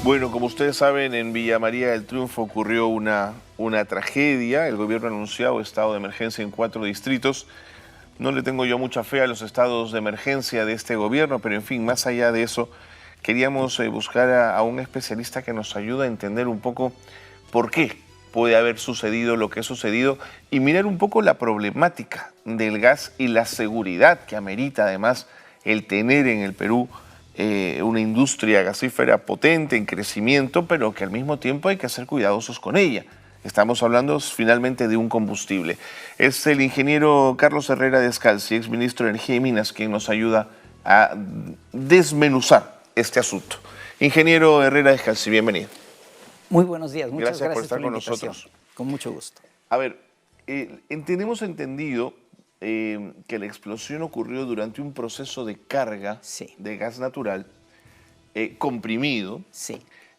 Bueno, como ustedes saben, en Villa María del Triunfo ocurrió una tragedia. El gobierno ha anunciado estado de emergencia en 4 distritos. No le tengo yo mucha fe a los estados de emergencia de este gobierno, pero en fin, más allá de eso, queríamos buscar a un especialista que nos ayude a entender un poco por qué puede haber sucedido lo que ha sucedido y mirar un poco la problemática del gas y la seguridad que amerita además el tener en el Perú una industria gasífera potente, en crecimiento, pero que al mismo tiempo hay que ser cuidadosos con ella. Estamos hablando finalmente de un combustible. Es el ingeniero Carlos Herrera Descalzi, exministro de Energía y Minas, quien nos ayuda a desmenuzar este asunto. Ingeniero Herrera Descalzi, bienvenido. Muy buenos días, muchas Gracias por estar con nosotros. Con mucho gusto. A ver, tenemos entendido que la explosión ocurrió durante un proceso de carga de gas natural comprimido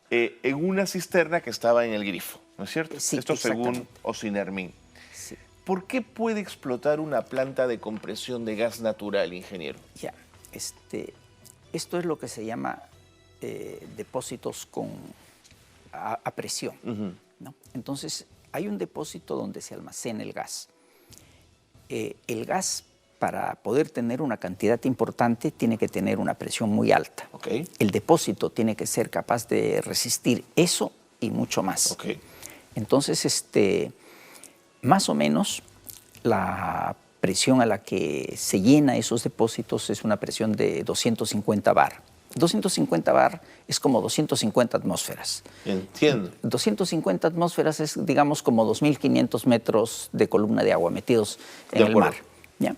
en una cisterna que estaba en el grifo, ¿no es cierto? Sí, esto según Ocinermin. Sí. ¿Por qué puede explotar una planta de compresión de gas natural, ingeniero? Ya, esto es lo que se llama depósitos a presión, ¿no? Entonces, hay un depósito donde se almacena el gas. El gas, para poder tener una cantidad importante, tiene que tener una presión muy alta. Okay. El depósito tiene que ser capaz de resistir eso y mucho más. Okay. Entonces, más o menos, la presión a la que se llena esos depósitos es una presión de 250 bar. 250 bar es como 250 atmósferas. Entiendo. 250 atmósferas es, digamos, como 2.500 metros de columna de agua metidos en el mar. ¿Ya?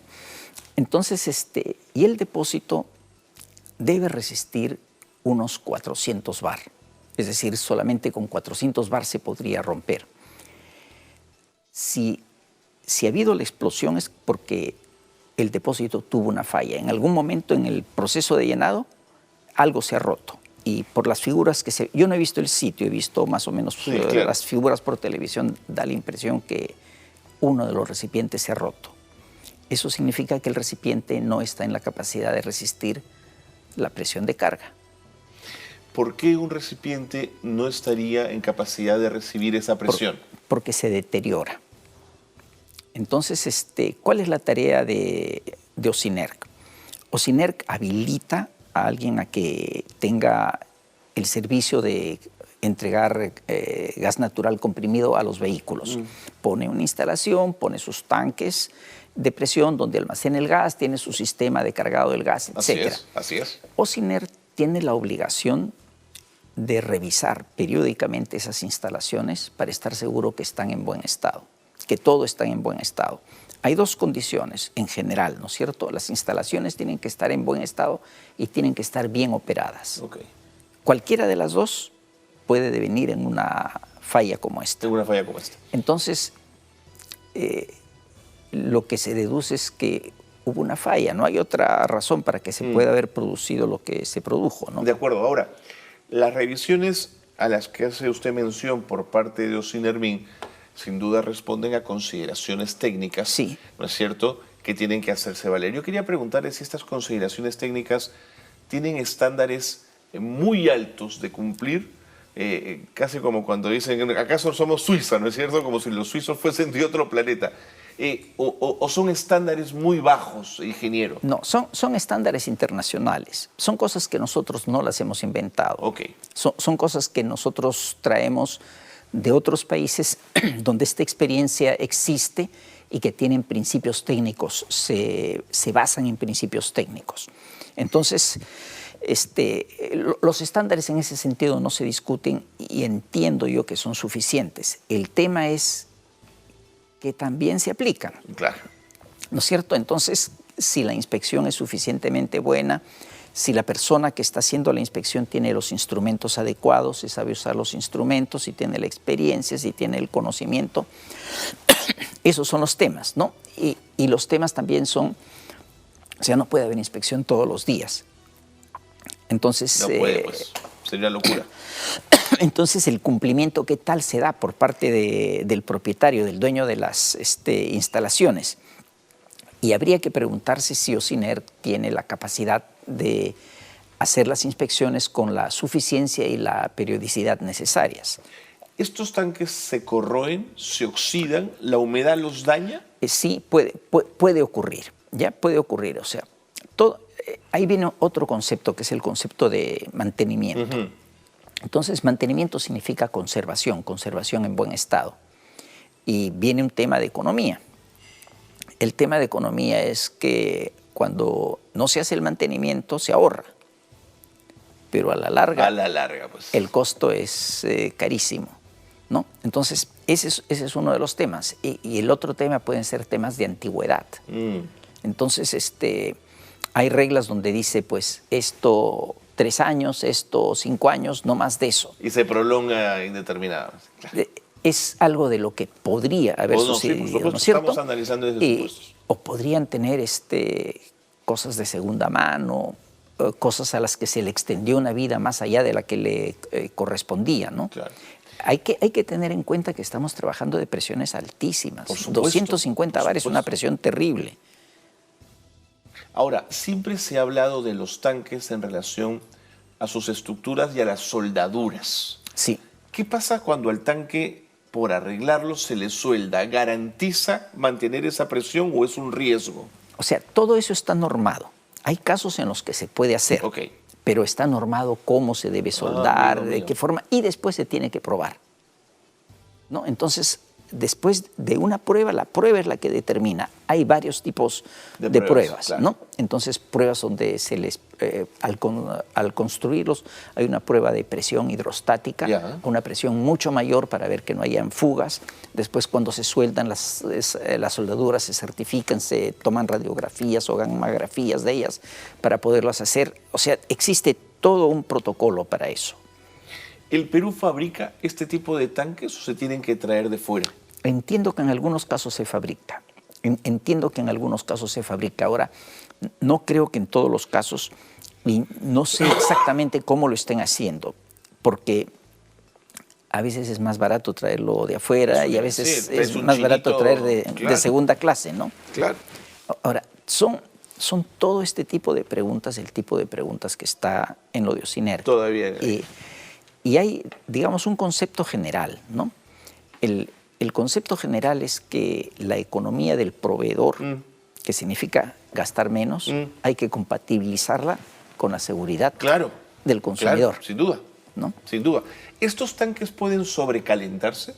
Entonces, y el depósito debe resistir unos 400 bar. Es decir, solamente con 400 bar se podría romper. Si ha habido la explosión es porque el depósito tuvo una falla. En algún momento en el proceso de llenado, algo se ha roto. Y por las figuras que yo no he visto el sitio, he visto más o menos claro, las figuras por televisión, da la impresión que uno de los recipientes se ha roto. Eso significa que el recipiente no está en la capacidad de resistir la presión de carga. ¿Por qué un recipiente no estaría en capacidad de recibir esa presión? Porque se deteriora. Entonces, ¿cuál es la tarea de Ocinerc? Ocinerc habilita a alguien a que tenga el servicio de entregar gas natural comprimido a los vehículos. Pone una instalación, pone sus tanques de presión donde almacena el gas, tiene su sistema de cargado del gas, etc. Así es. Ocinerc tiene la obligación de revisar periódicamente esas instalaciones para estar seguro que están en buen estado, que todo está en buen estado. Hay 2 condiciones en general, ¿no es cierto? Las instalaciones tienen que estar en buen estado y tienen que estar bien operadas. Okay. Cualquiera de las 2 puede devenir en una falla como esta. En una falla como esta. Entonces, lo que se deduce es que hubo una falla. No hay otra razón para que se pueda haber producido lo que se produjo, ¿no? De acuerdo. Ahora, las revisiones a las que hace usted mención por parte de Ocinermin sin duda responden a consideraciones técnicas, ¿no es cierto?, que tienen que hacerse valer. Yo quería preguntarle si estas consideraciones técnicas tienen estándares muy altos de cumplir, casi como cuando dicen, ¿acaso somos Suiza?, ¿no es cierto?, como si los suizos fuesen de otro planeta. ¿O son estándares muy bajos, ingeniero? No, son estándares internacionales. Son cosas que nosotros no las hemos inventado. Okay. Son cosas que nosotros traemos de otros países donde esta experiencia existe y que tienen principios técnicos, se basan en principios técnicos. Entonces, los estándares en ese sentido no se discuten y entiendo yo que son suficientes. El tema es que también se aplican. Claro. ¿No es cierto? Entonces, si la inspección es suficientemente buena, si la persona que está haciendo la inspección tiene los instrumentos adecuados, si sabe usar los instrumentos, si tiene la experiencia, si tiene el conocimiento, esos son los temas, ¿no? Y los temas también son, o sea, no puede haber inspección todos los días. Entonces, no puede, pues, sería locura. Entonces, el cumplimiento, ¿qué tal se da por parte del propietario, del dueño de las instalaciones? Y habría que preguntarse si Ocinerc tiene la capacidad de hacer las inspecciones con la suficiencia y la periodicidad necesarias. ¿Estos tanques se corroen, se oxidan, la humedad los daña? Sí, puede ocurrir, ya puede ocurrir. O sea, ahí viene otro concepto que es el concepto de mantenimiento. Ujú. Entonces, mantenimiento significa conservación, conservación en buen estado. Y viene un tema de economía. El tema de economía es que cuando no se hace el mantenimiento se ahorra, pero a la larga, Pues. el costo es carísimo, ¿no? Entonces, ese es uno de los temas. Y el otro tema pueden ser temas de antigüedad. Entonces, hay reglas donde dice, pues, esto 3 años, esto 5 años, no más de eso. Y se prolonga indeterminado. Claro. Es algo de lo que podría haber sucedido, sí, por supuesto, ¿no es cierto? estamos analizando esos supuestos. O podrían tener cosas de segunda mano, cosas a las que se le extendió una vida más allá de la que le correspondía, ¿no? Claro. Hay que tener en cuenta que estamos trabajando de presiones altísimas. Por supuesto, 250 bar es una presión terrible. Ahora, siempre se ha hablado de los tanques en relación a sus estructuras y a las soldaduras. Sí. ¿Qué pasa cuando al tanque, por arreglarlo, se le suelda? ¿Garantiza mantener esa presión o es un riesgo? O sea, todo eso está normado. Hay casos en los que se puede hacer, Ok. pero está normado cómo se debe soldar, amigo de mío. qué forma, y después se tiene que probar, ¿no? Entonces, después de una prueba, la prueba es la que determina. Hay varios tipos de pruebas, claro. ¿no? Entonces, pruebas donde al construirlos hay una prueba de presión hidrostática, Ya. una presión mucho mayor para ver que no hayan fugas. Después, cuando se sueldan las soldaduras, se certifican, se toman radiografías o gammagrafías de ellas para poderlas hacer. O sea, existe todo un protocolo para eso. ¿El Perú fabrica este tipo de tanques o se tienen que traer de fuera? Entiendo que en algunos casos se fabrica. Entiendo que en algunos casos se fabrica. Ahora, no creo que en todos los casos, y no sé exactamente cómo lo estén haciendo, porque a veces es más barato traerlo de afuera y a veces Sí, es un más barato chinito, traer de claro. segunda clase, ¿no? Claro. Ahora, son todo este tipo de preguntas, el tipo de preguntas que está en lo de Ocinerca. Todavía. Y hay, digamos, un concepto general, ¿no? El concepto general es que la economía del proveedor, que significa gastar menos, hay que compatibilizarla con la seguridad Claro. del consumidor. Claro, sin duda. ¿No? Sin duda. ¿Estos tanques pueden sobrecalentarse?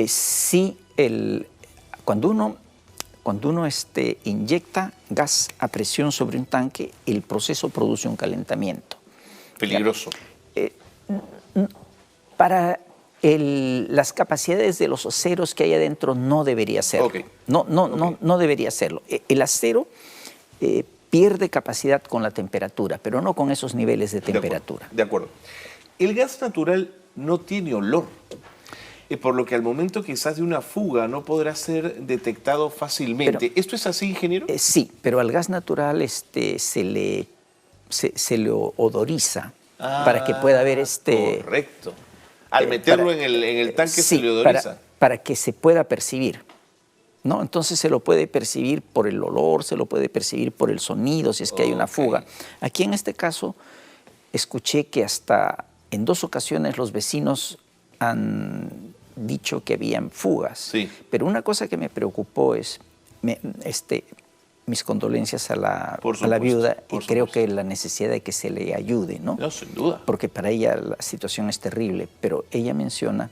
Sí, cuando uno inyecta gas a presión sobre un tanque, el proceso produce un calentamiento. Peligroso. Para las capacidades de los aceros que hay adentro no debería serlo. Ok. No debería serlo. El acero pierde capacidad con la temperatura, pero no con esos niveles de temperatura. De acuerdo. El gas natural no tiene olor, por lo que al momento quizás de una fuga no podrá ser detectado fácilmente. ¿Esto es así, ingeniero? Sí, pero al gas natural se le odoriza para que pueda haber Correcto. Al meterlo en el tanque se le odoriza. Para que se pueda percibir, ¿no? Entonces se lo puede percibir por el olor, se lo puede percibir por el sonido, si es que hay una fuga. Aquí en este caso escuché que hasta en 2 ocasiones los vecinos han dicho que habían fugas. Sí. Pero una cosa que me preocupó es, mis condolencias a la viuda y creo que la necesidad de que se le ayude, ¿no? No, sin duda. Porque para ella la situación es terrible, pero ella menciona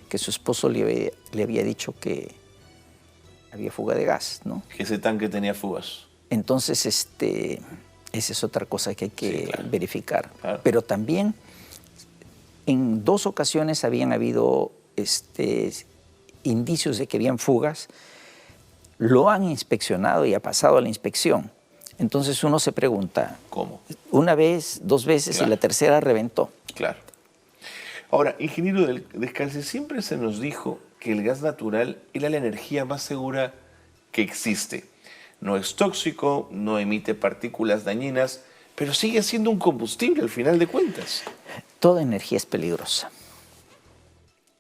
que su esposo le había dicho que había fuga de gas, ¿no? Que ese tanque tenía fugas. Entonces, esa es otra cosa que hay que verificar. Claro. Pero también en 2 ocasiones habían habido indicios de que habían fugas. Lo han inspeccionado y ha pasado a la inspección. Entonces uno se pregunta, ¿cómo? Una vez, 2 veces y la tercera reventó. Claro. Ahora, ingeniero Descalce, siempre se nos dijo que el gas natural era la energía más segura que existe. No es tóxico, no emite partículas dañinas, pero sigue siendo un combustible al final de cuentas. Toda energía es peligrosa.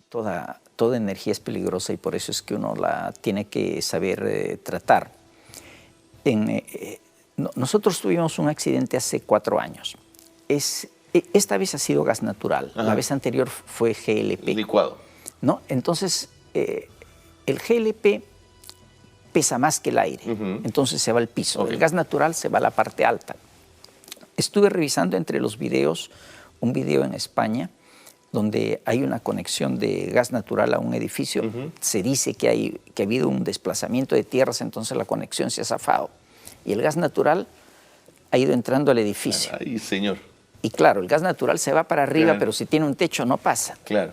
Toda energía es peligrosa y por eso es que uno la tiene que saber tratar. Nosotros tuvimos un accidente hace 4 años. Esta vez ha sido gas natural. Ajá. La vez anterior fue GLP. Licuado. ¿No? Entonces, el GLP pesa más que el aire. Entonces se va al piso. Okay. El gas natural se va a la parte alta. Estuve revisando entre los videos, un video en España, donde hay una conexión de gas natural a un edificio. Se dice que ha habido un desplazamiento de tierras, entonces la conexión se ha zafado. Y el gas natural ha ido entrando al edificio. Ay, señor. Y claro, el gas natural se va para arriba, Claro. pero si tiene un techo no pasa. Claro.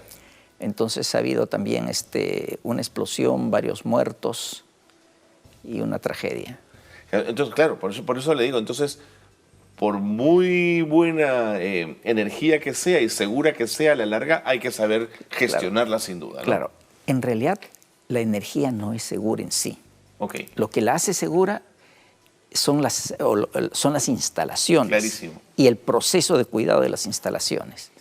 Entonces ha habido también una explosión, varios muertos y una tragedia. Entonces, claro, por eso le digo, entonces, por muy buena energía que sea y segura que sea, a la larga hay que saber gestionarla sin duda, ¿no? Claro, en realidad la energía no es segura en sí. Ok. Lo que la hace segura son las instalaciones. Clarísimo. Y el proceso de cuidado de las instalaciones.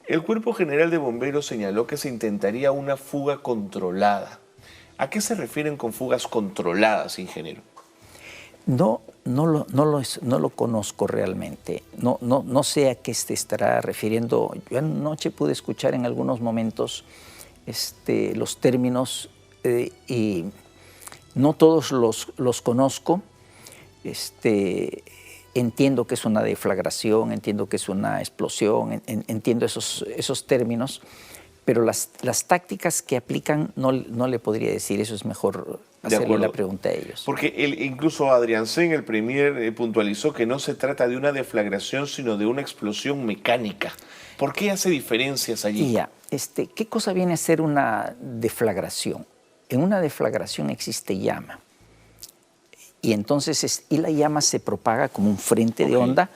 El Cuerpo General de Bomberos señaló que se intentaría una fuga controlada. ¿A qué se refieren con fugas controladas, ingeniero? No lo conozco realmente. No sé a qué se estará refiriendo. Yo anoche pude escuchar en algunos momentos los términos y no todos los conozco. Entiendo que es una deflagración, entiendo que es una explosión, entiendo esos términos, pero las tácticas que aplican no le podría decir. Eso es mejor hacerle la pregunta a ellos. Porque incluso Adrián Sen, el premier, puntualizó que no se trata de una deflagración, sino de una explosión mecánica. ¿Por qué hace diferencias allí? Ya, ¿qué cosa viene a ser una deflagración? En una deflagración existe llama. Y entonces la llama se propaga como un frente de onda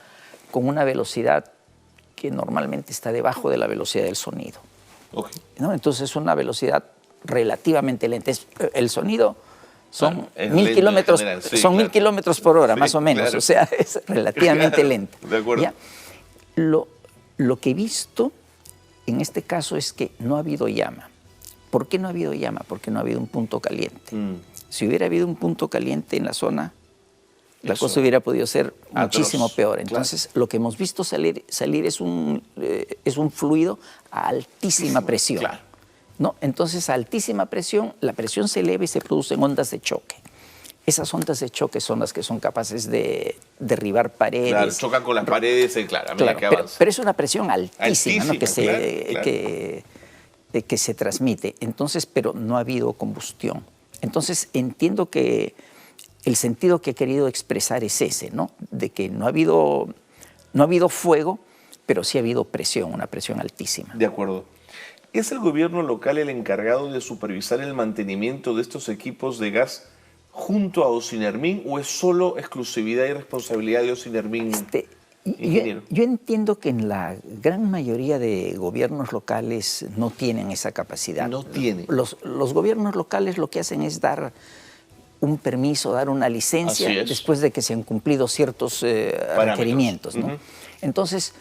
con una velocidad que normalmente está debajo de la velocidad del sonido. ¿No? Entonces es una velocidad relativamente lenta. El sonido son 1000 kilómetros, sí, son 1000 kilómetros por hora, sí, más o menos. Claro. O sea, es relativamente lento. De acuerdo. ¿Ya? Lo que he visto en este caso es que no ha habido llama. ¿Por qué no ha habido llama? Porque no ha habido un punto caliente. Si hubiera habido un punto caliente en la zona, la cosa hubiera podido ser muchísimo peor. Entonces, lo que hemos visto salir es un fluido a altísima presión. Claro. ¿No? Entonces, a altísima presión, la presión se eleva y se producen ondas de choque. Esas ondas de choque son las que son capaces de derribar paredes. Claro, chocan con las paredes, claro, a medida que avanza. Pero es una presión altísima, ¿no? Claro. Que se transmite. Entonces, pero no ha habido combustión. Entonces, entiendo que el sentido que he querido expresar es ese, ¿no? De que no ha habido fuego, pero sí ha habido presión, una presión altísima. De acuerdo. ¿Es el gobierno local el encargado de supervisar el mantenimiento de estos equipos de gas junto a Ocinermin o es solo exclusividad y responsabilidad de Ocinermin, ingeniero? Yo entiendo que en la gran mayoría de gobiernos locales no tienen esa capacidad. No tienen. Los gobiernos locales lo que hacen es dar un permiso, dar una licencia después de que se han cumplido ciertos requerimientos, ¿no? Entonces,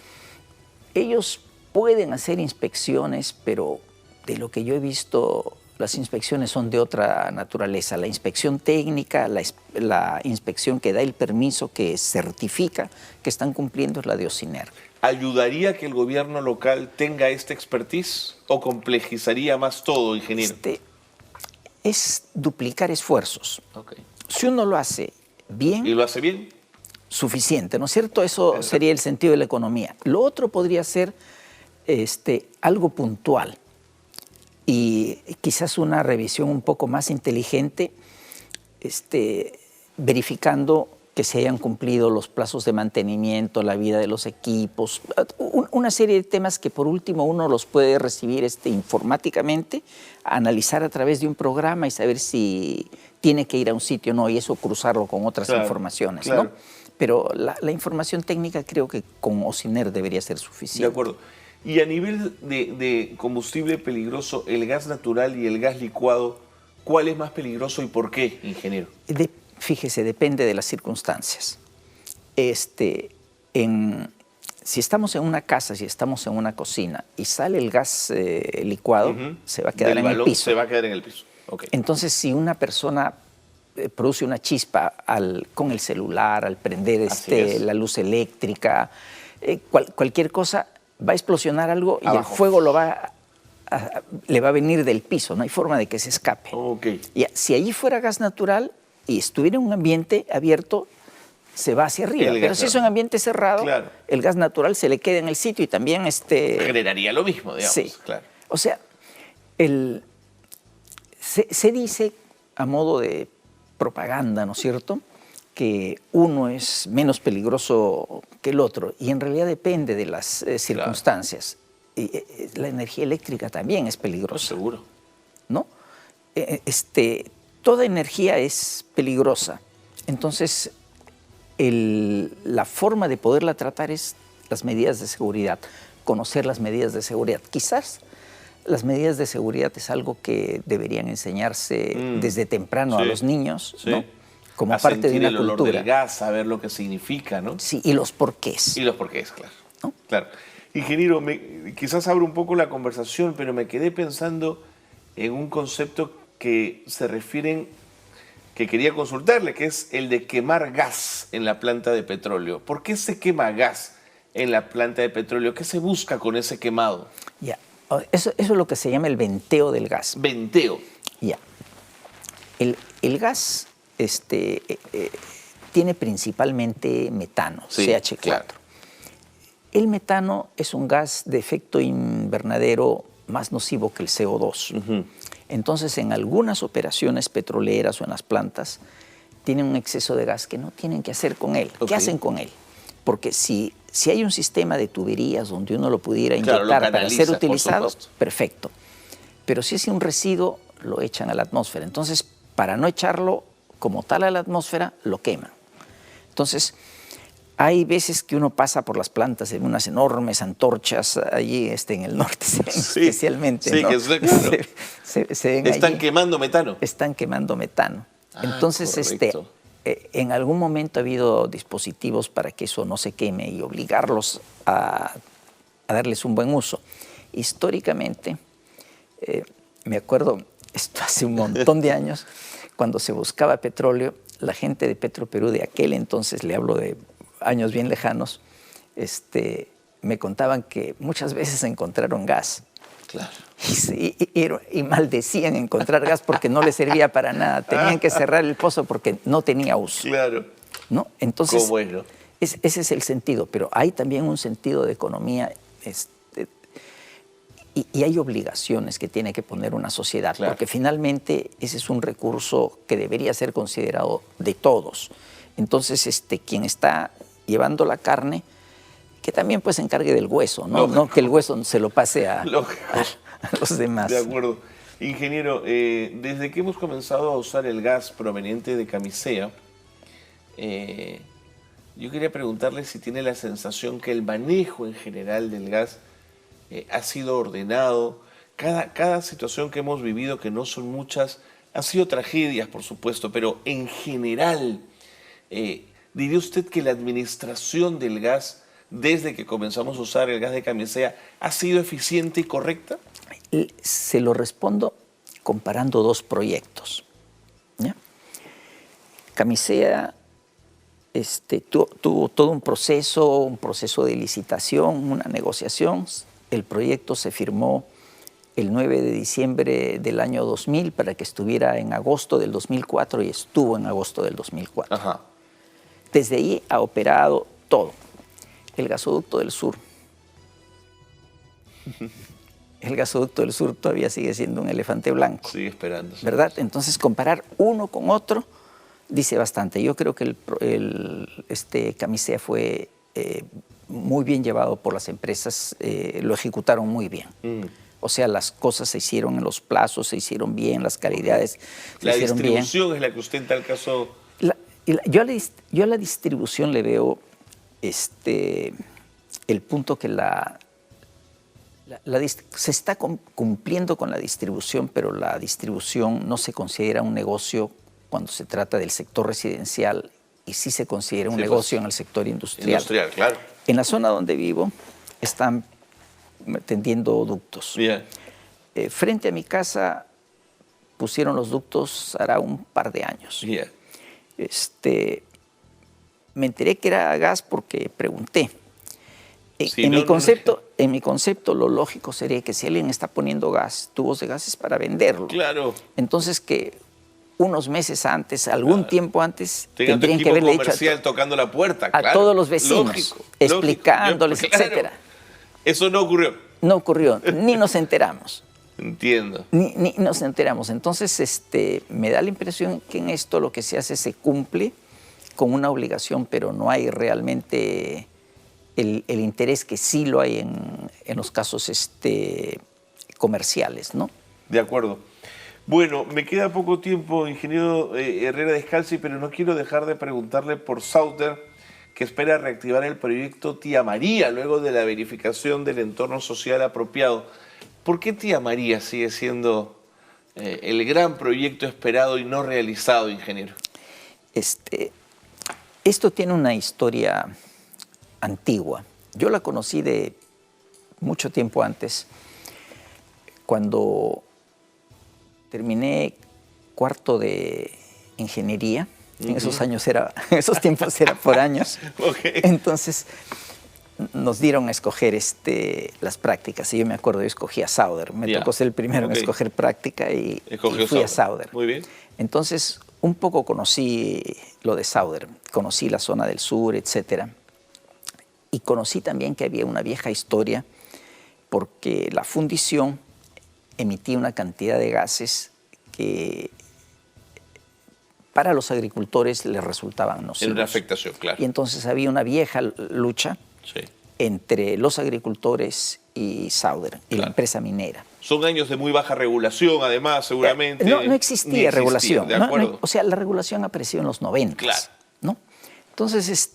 ellos pueden hacer inspecciones, pero de lo que yo he visto, las inspecciones son de otra naturaleza. La inspección técnica, la inspección que da el permiso, que certifica que están cumpliendo, es la de Ociner. ¿Ayudaría que el gobierno local tenga esta expertise o complejizaría más todo, ingeniero? Es duplicar esfuerzos. Si uno lo hace bien... ¿Y lo hace bien? Suficiente, ¿no es cierto? Eso sería el sentido de la economía. Lo otro podría ser algo puntual y quizás una revisión un poco más inteligente, verificando que se hayan cumplido los plazos de mantenimiento, la vida de los equipos, una serie de temas que por último uno los puede recibir informáticamente, analizar a través de un programa y saber si tiene que ir a un sitio o no, y eso cruzarlo con otras informaciones, ¿no? Pero la información técnica creo que con Ociner debería ser suficiente. De acuerdo. Y a nivel de combustible peligroso, el gas natural y el gas licuado, ¿cuál es más peligroso y por qué, ingeniero? Fíjese, depende de las circunstancias. Si estamos en una casa, si estamos en una cocina y sale el gas licuado, se va a quedar en el piso. Se va a quedar en el piso. Entonces, si una persona produce una chispa con el celular, al prender la luz eléctrica, cualquier cosa, va a explosionar algo y el fuego le va a venir del piso, no hay forma de que se escape. Y si allí fuera gas natural y estuviera en un ambiente abierto, se va hacia arriba. Pero si es un ambiente cerrado, el gas natural se le queda en el sitio y también... generaría lo mismo, digamos. Sí. Claro. O sea, se dice a modo de propaganda, ¿no es cierto?, que uno es menos peligroso que el otro, y en realidad depende de las circunstancias. Y, la energía eléctrica también es peligrosa. Seguro. ¿No? Toda energía es peligrosa. Entonces, la forma de poderla tratar es las medidas de seguridad, conocer las medidas de seguridad. Quizás las medidas de seguridad es algo que deberían enseñarse desde temprano a los niños, ¿no? Como a parte de una el olor cultura. Del gas, saber lo que significa, ¿no? Sí, y los porqués. Y los porqués, claro. ¿No? Claro. Ingeniero, quizás abro un poco la conversación, pero me quedé pensando en un concepto que se refieren, que quería consultarle, que es el de quemar gas en la planta de petróleo. ¿Por qué se quema gas en la planta de petróleo? ¿Qué se busca con ese quemado? Ya. Eso es lo que se llama el venteo del gas. Venteo. Ya. El gas tiene principalmente metano, CH4. Claro. El metano es un gas de efecto invernadero más nocivo que el CO2. Entonces, en algunas operaciones petroleras o en las plantas, tienen un exceso de gas que no tienen que hacer con él. ¿Qué hacen con él? Porque si hay un sistema de tuberías donde uno lo pudiera inyectar para ser utilizado, perfecto. Pero si es un residuo, lo echan a la atmósfera. Entonces, para no echarlo como tal a la atmósfera, lo queman. Entonces, hay veces que uno pasa por las plantas en unas enormes antorchas allí en el norte, especialmente. Sí, ¿no? que claro. se ven Están allí, quemando metano. Están quemando metano. Entonces, en algún momento ha habido dispositivos para que eso no se queme y obligarlos a darles un buen uso. Históricamente, me acuerdo, esto hace un montón de años, cuando se buscaba petróleo, la gente de Petroperú de aquel entonces, le hablo de años bien lejanos, me contaban que muchas veces encontraron gas. Claro. Y maldecían encontrar gas porque no les servía para nada. Tenían que cerrar el pozo porque no tenía uso. Claro. ¿No? Entonces, ¿cómo es, no? Ese es el sentido, pero hay también un sentido de economía y hay obligaciones que tiene que poner una sociedad, porque finalmente ese es un recurso que debería ser considerado de todos. Entonces, quien está llevando la carne, que también pues se encargue del hueso, no que el hueso se lo pase a los demás. De acuerdo. Ingeniero, desde que hemos comenzado a usar el gas proveniente de Camisea, yo quería preguntarle si tiene la sensación que el manejo en general del gas ha sido ordenado. Cada situación que hemos vivido, que no son muchas, han sido tragedias, por supuesto, pero en general, ¿diría usted que la administración del gas, desde que comenzamos a usar el gas de Camisea, ha sido eficiente y correcta? Se lo respondo comparando dos proyectos. ¿Ya? Camisea tuvo todo un proceso de licitación, una negociación. El proyecto se firmó el 9 de diciembre del año 2000 para que estuviera en agosto del 2004 y estuvo en agosto del 2004. Ajá. Desde ahí ha operado todo. El gasoducto del sur. El gasoducto del sur todavía sigue siendo un elefante blanco. Sigue esperando. ¿Verdad? Entonces, comparar uno con otro dice bastante. Yo creo que Camisea fue muy bien llevado por las empresas, lo ejecutaron muy bien. O sea, las cosas se hicieron en los plazos, se hicieron bien, las calidades se hicieron bien. La distribución es la que usted en tal caso... Yo a la distribución le veo el punto que se está cumpliendo con la distribución, pero la distribución no se considera un negocio cuando se trata del sector residencial y sí se considera un negocio en el sector industrial. Industrial, claro. En la zona donde vivo están tendiendo ductos. Yeah. Frente a mi casa pusieron los ductos hará un par de años. Yeah. Me enteré que era gas porque pregunté. Sí, En mi concepto, lo lógico sería que si alguien está poniendo gas, tubos de gases para venderlo. Claro. Entonces que unos meses antes, algún tiempo antes, Tenga tu tendrían que equipo haberle dicho comercial tocando la puerta, a claro. todos los vecinos, Lógico, explicándoles, lógico. Claro. etcétera. Eso no ocurrió. No ocurrió, ni nos enteramos. Entiendo. Ni nos enteramos. Entonces, me da la impresión que en esto lo que se hace se cumple con una obligación, pero no hay realmente el interés que sí lo hay en los casos comerciales, ¿no? De acuerdo. Bueno, me queda poco tiempo, ingeniero Herrera Descalzi, pero no quiero dejar de preguntarle por Southern, que espera reactivar el proyecto Tía María luego de la verificación del entorno social apropiado. ¿Por qué Tía María sigue siendo el gran proyecto esperado y no realizado, ingeniero? Esto tiene una historia antigua. Yo la conocí de mucho tiempo antes, cuando terminé cuarto de ingeniería. En esos años en esos tiempos era por años. Okay. Entonces nos dieron a escoger las prácticas. Y yo me acuerdo, yo escogí a Southern. Me tocó ser el primero en escoger práctica y fui a Southern. Muy bien. Entonces, un poco conocí lo de Southern. Conocí la zona del sur, etcétera. Y conocí también que había una vieja historia porque la fundición emitía una cantidad de gases que para los agricultores les resultaban nocivos. Era una afectación, claro. Y entonces había una vieja lucha entre los agricultores y Southern, y la empresa minera. Son años de muy baja regulación, además, seguramente. No existía regulación. De acuerdo. O sea, la regulación apareció en los 90. Claro. ¿No? Entonces,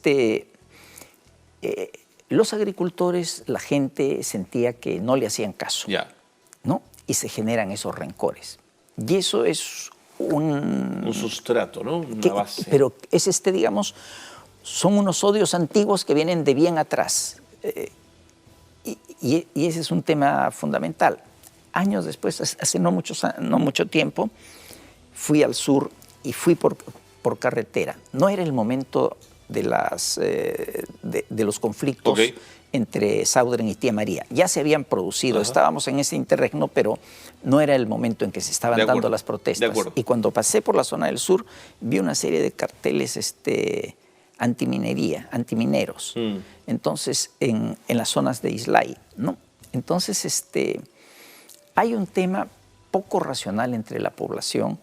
los agricultores, la gente sentía que no le hacían caso. ¿No? Y se generan esos rencores. Y eso es un sustrato, ¿no? Una base. Pero es digamos, son unos odios antiguos que vienen de bien atrás. Y ese es un tema fundamental. Años después, hace no mucho tiempo, fui al sur y fui por carretera. No era el momento de los conflictos entre Southern y Tía María. Ya se habían producido, estábamos en ese interregno, pero no era el momento en que se estaban dando las protestas. Y cuando pasé por la zona del sur, vi una serie de carteles antiminería, antimineros. Entonces, en las zonas de Islay, ¿no? Entonces, hay un tema poco racional entre la población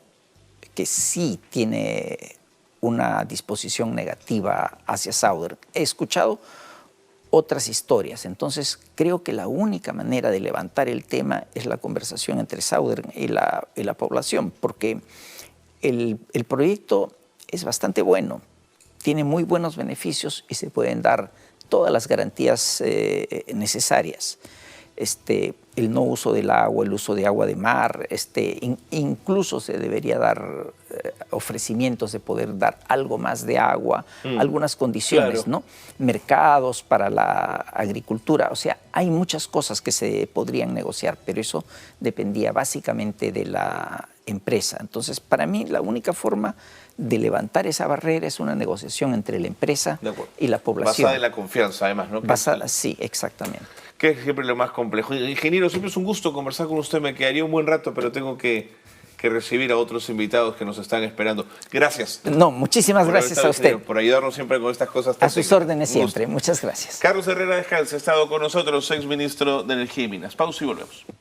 que sí tiene una disposición negativa hacia Southern. He escuchado otras historias. Entonces, creo que la única manera de levantar el tema es la conversación entre Southern y la población, porque el proyecto es bastante bueno, tiene muy buenos beneficios y se pueden dar todas las garantías necesarias. El no uso del agua, el uso de agua de mar, incluso se debería dar ofrecimientos de poder dar algo más de agua, algunas condiciones, ¿no? Mercados para la agricultura, o sea, hay muchas cosas que se podrían negociar, pero eso dependía básicamente de la empresa. Entonces, para mí, la única forma de levantar esa barrera es una negociación entre la empresa y la población. Basada en la confianza, además, ¿no? Basada, sí, exactamente. Que es siempre lo más complejo. Ingeniero, siempre es un gusto conversar con usted. Me quedaría un buen rato, pero tengo que recibir a otros invitados que nos están esperando. Gracias. No, muchísimas gracias a usted. Por ayudarnos siempre con estas cosas tan A sus órdenes siempre. Muchas gracias. Carlos Herrera Descalzi ha estado con nosotros, exministro de Energía y Minas. Pausa y volvemos.